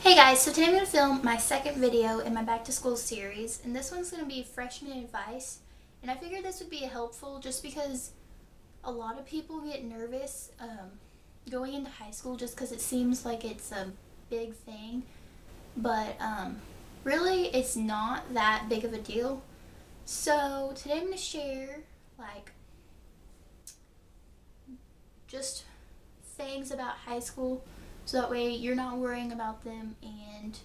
Hey guys, so today I'm going to film my second video in my back to school series, and this one's going to be freshman advice. And I figured this would be helpful just because a lot of people get nervous going into high school just because it seems like it's a big thing, but really it's not that big of a deal. So today I'm going to share just things about high school so that way you're not worrying about them, and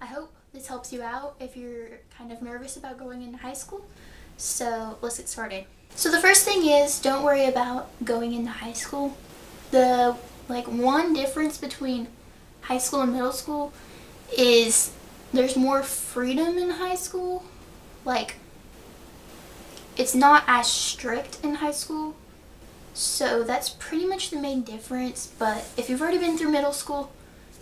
I hope this helps you out if you're kind of nervous about going into high school. So let's get started. So the first thing is, don't worry about going into high school. The one difference between high school and middle school is there's more freedom in high school. It's not as strict in high school. So that's pretty much the main difference, but if you've already been through middle school,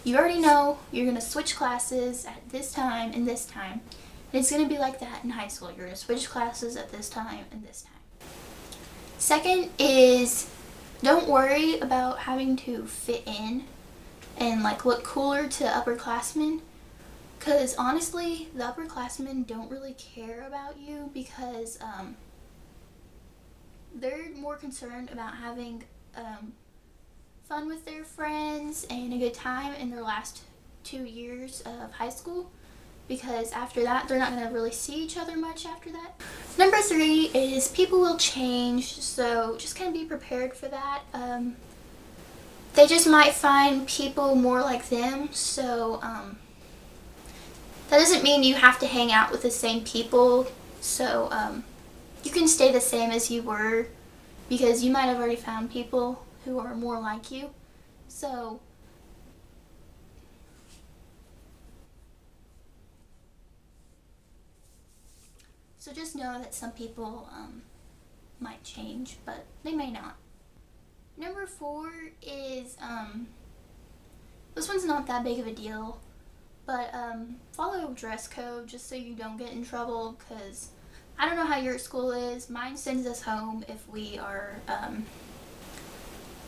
you already know you're going to switch classes at this time and this time. And it's going to be like that in high school. You're going to switch classes at this time and this time. Second is, don't worry about having to fit in and look cooler to upperclassmen, because honestly, the upperclassmen don't really care about you because they're more concerned about having fun with their friends and a good time in their last 2 years of high school, because after that they're not going to really see each other much after that. Number 3 is people will change, so just kind of be prepared for that. They just might find people more like them, so that doesn't mean you have to hang out with the same people. So you can stay the same as you were, because you might have already found people who are more like you. So just know that some people might change, but they may not. Number 4 is, this one's not that big of a deal, but follow dress code just so you don't get in trouble, because I don't know how your school is. Mine sends us home if we are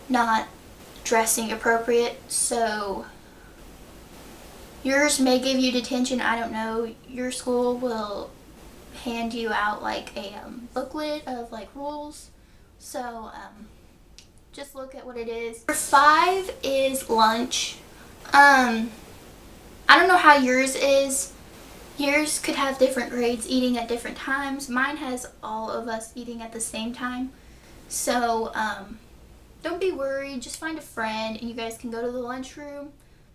not dressing appropriate. So yours may give you detention. I don't know. Your school will hand you out a booklet of rules. So just look at what it is. Number 5 is lunch. I don't know how yours is. Yours could have different grades eating at different times. Mine has all of us eating at the same time. So don't be worried. Just find a friend and you guys can go to the lunchroom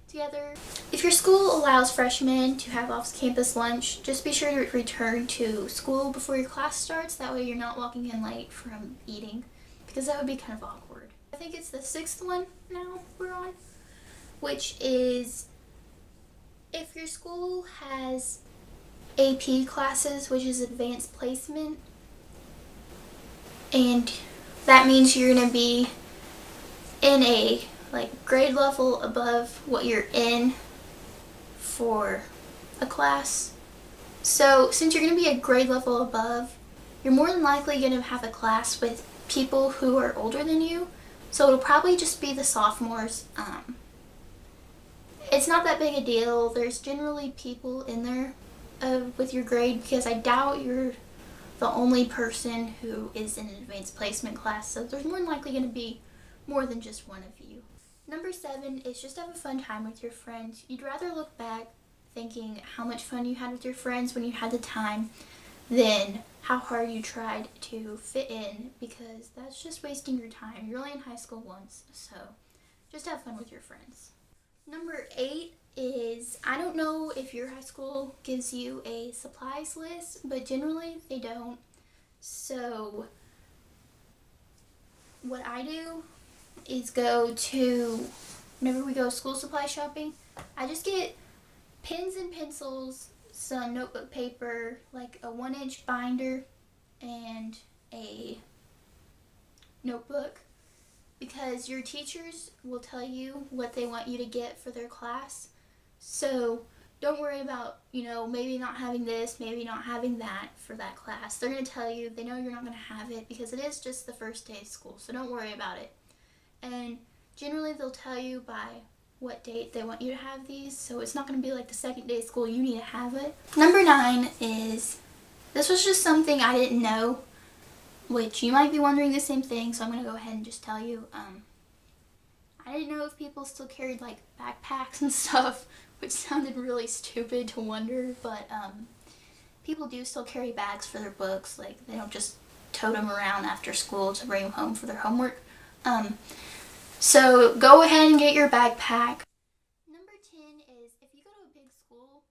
together. If your school allows freshmen to have off-campus lunch, just be sure to return to school before your class starts. That way you're not walking in late from eating, because that would be kind of awkward. I think it's the 6th one now we're on, which is if your school has AP classes, which is advanced placement, and that means you're going to be in a grade level above what you're in for a class. So since you're going to be a grade level above, you're more than likely going to have a class with people who are older than you, so it'll probably just be the sophomores. It's not that big a deal. There's generally people in there with your grade, because I doubt you're the only person who is in an advanced placement class, so there's more than likely going to be more than just one of you. Number 7 is just have a fun time with your friends. You'd rather look back thinking how much fun you had with your friends when you had the time than how hard you tried to fit in, because that's just wasting your time. You're only in high school once, so just have fun with your friends. Number 8 is, I don't know if your high school gives you a supplies list, but generally they don't. So what I do is whenever we go school supply shopping, I just get pens and pencils, some notebook paper, a 1-inch binder, and a notebook, because your teachers will tell you what they want you to get for their class. So don't worry about, maybe not having this, maybe not having that for that class. They're going to tell you. They know you're not going to have it because it is just the first day of school, so don't worry about it. And generally they'll tell you by what date they want you to have these, so it's not going to be like the second day of school you need to have it. Number 9 is, this was just something I didn't know, which you might be wondering the same thing, so I'm going to go ahead and just tell you. I didn't know if people still carried like backpacks and stuff, which sounded really stupid to wonder, but people do still carry bags for their books. Like, they don't just tote them around after school to bring them home for their homework. So go ahead and get your backpack. Number 10 is, if you go to a big school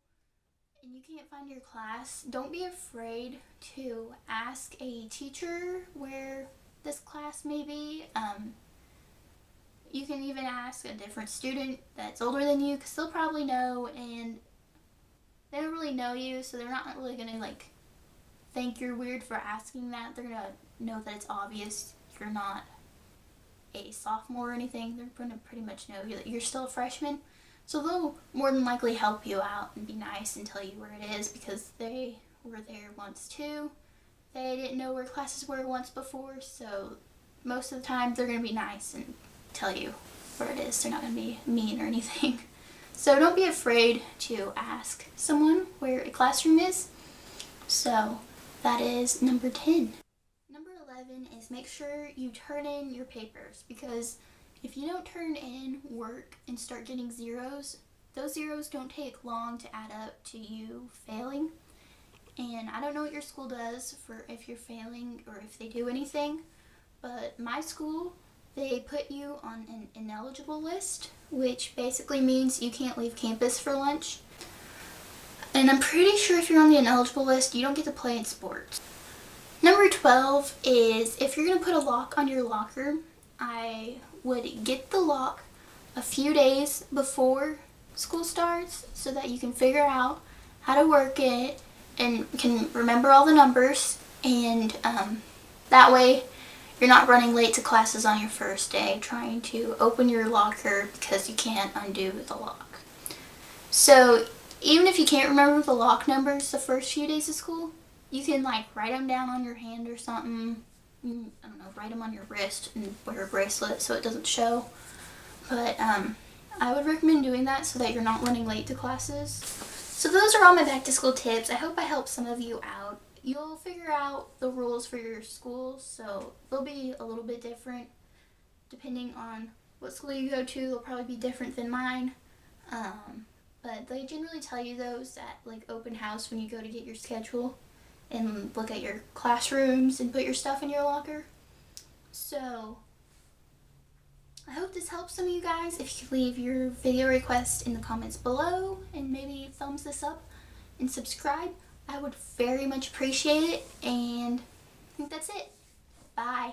and you can't find your class, don't be afraid to ask a teacher where this class may be. You can even ask a different student that's older than you, because they'll probably know, and they don't really know you, so they're not really going to like think you're weird for asking that. They're going to know that it's obvious you're not a sophomore or anything. They're going to pretty much know that you're still a freshman, so they'll more than likely help you out and be nice and tell you where it is, because they were there once too. They didn't know where classes were once before, so most of the time they're going to be nice and tell you where it is. They're not going to be mean or anything. So don't be afraid to ask someone where a classroom is. So that is number 10. Number 11 is, make sure you turn in your papers, because if you don't turn in work and start getting zeros, those zeros don't take long to add up to you failing. And I don't know what your school does for if you're failing or if they do anything, but my school, they put you on an ineligible list, which basically means you can't leave campus for lunch. And I'm pretty sure if you're on the ineligible list, you don't get to play in sports. Number 12 is, if you're going to put a lock on your locker, I would get the lock a few days before school starts so that you can figure out how to work it and can remember all the numbers, and that way you're not running late to classes on your first day trying to open your locker because you can't undo the lock. So even if you can't remember the lock numbers the first few days of school, you can like write them down on your hand or something. I don't know, write them on your wrist and wear a bracelet so it doesn't show. But I would recommend doing that so that you're not running late to classes. So those are all my back to school tips. I hope I helped some of you out. You'll figure out the rules for your school, so they'll be a little bit different depending on what school you go to. They'll probably be different than mine, but they generally tell you those at like open house when you go to get your schedule and look at your classrooms and put your stuff in your locker. So I hope this helps some of you guys. If you leave your video request in the comments below and maybe thumbs this up and subscribe, I would very much appreciate it, and I think that's it. Bye.